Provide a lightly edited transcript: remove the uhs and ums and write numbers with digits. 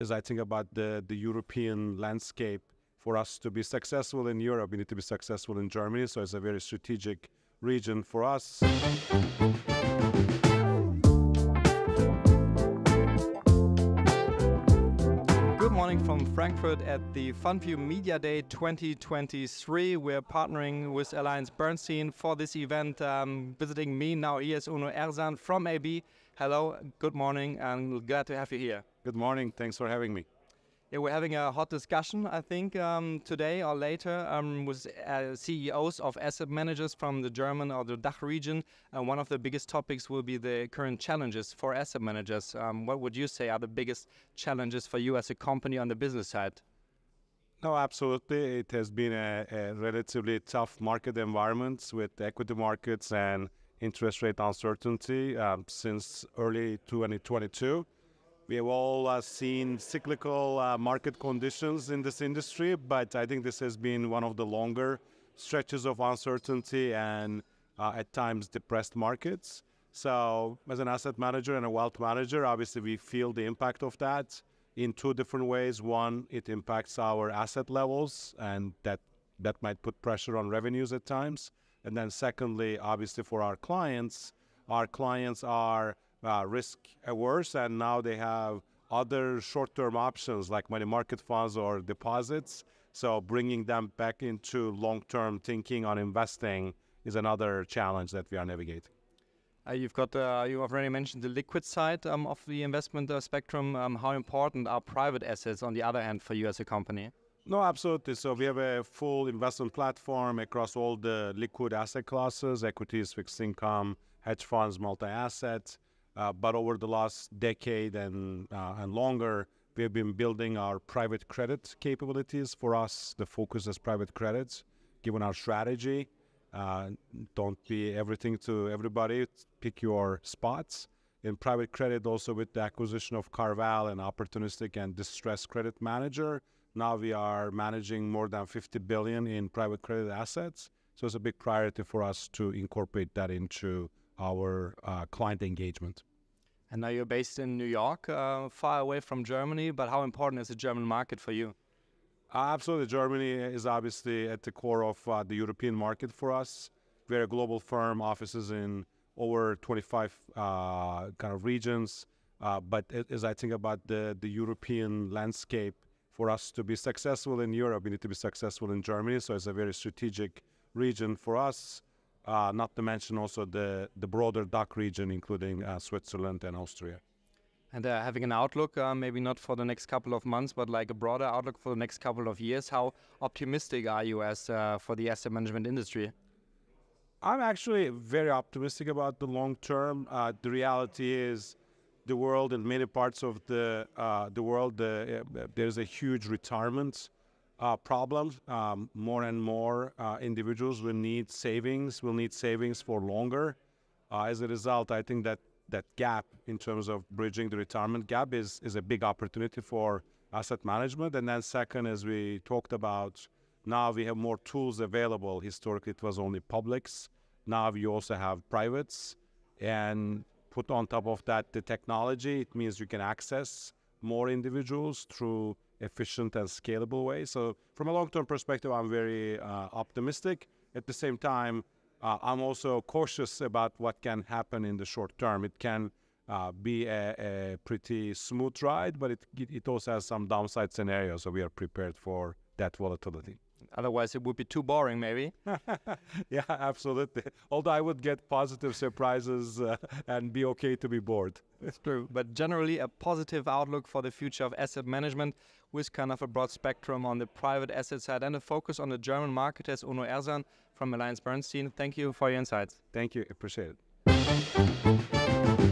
as I think about the European landscape, for us to be successful in Europe, we need to be successful in Germany. So it's a very strategic region for us. Good morning from Frankfurt at the FundView Media Day 2023. We're partnering with AllianceBernstein for this event. Visiting me now here is Onur Erzan from AB. Hello, good morning, and glad to have you here. Good morning, thanks for having me. Yeah, we're having a hot discussion, I think, today or later with CEOs of asset managers from the German or the DACH region. And one of the biggest topics will be the current challenges for asset managers. What would you say are the biggest challenges for you as a company on the business side? No, absolutely. It has been a relatively tough market environment with equity markets and interest rate uncertainty since early 2022. We have all seen cyclical market conditions in this industry, but I think this has been one of the longer stretches of uncertainty and at times depressed markets. So as an asset manager and a wealth manager, obviously we feel the impact of that in two different ways. One, it impacts our asset levels, and that might put pressure on revenues at times. And then secondly, obviously for our clients are risk averse, and now they have other short-term options like money market funds or deposits. So bringing them back into long-term thinking on investing is another challenge that we are navigating. You already mentioned the liquid side of the investment spectrum. How important are private assets on the other hand for you as a company? No, absolutely. So we have a full investment platform across all the liquid asset classes: equities, fixed income, hedge funds, multi-asset. But over the last decade and longer, we have been building our private credit capabilities. For us, the focus is private credits, given our strategy. Don't be everything to everybody. Pick your spots. In private credit, also with the acquisition of Carval, an opportunistic and distressed credit manager, now we are managing more than 50 billion in private credit assets. So it's a big priority for us to incorporate that into our client engagement. And now you're based in New York, far away from Germany, but how important is the German market for you? Absolutely. Germany is obviously at the core of the European market for us. We're a global firm, offices in over 25 kind of regions. But as I think about the European landscape, for us to be successful in Europe, we need to be successful in Germany. So it's a very strategic region for us. Not to mention also the broader DACH region, including Switzerland and Austria. And having an outlook, maybe not for the next couple of months, but like a broader outlook for the next couple of years, how optimistic are you as for the asset management industry? I'm actually very optimistic about the long term. The reality is the world, in many parts of the world, there's a huge retirement problem. More and more individuals will need savings for longer. As a result, I think that gap in terms of bridging the retirement gap is a big opportunity for asset management. And then second, as we talked about, now we have more tools available. Historically, it was only publics. Now we also have privates. And put on top of that the technology, it means you can access more individuals through efficient and scalable way. So from a long-term perspective, I'm very optimistic. At the same time, I'm also cautious about what can happen in the short term. It can be a pretty smooth ride, but it also has some downside scenarios, so we are prepared for that volatility. Otherwise, it would be too boring, maybe. Yeah, absolutely. Although I would get positive surprises and be okay to be bored. It's true. But generally, a positive outlook for the future of asset management with kind of a broad spectrum on the private asset side and a focus on the German market as Onur Erzan from AllianceBernstein. Thank you for your insights. Thank you. Appreciate it.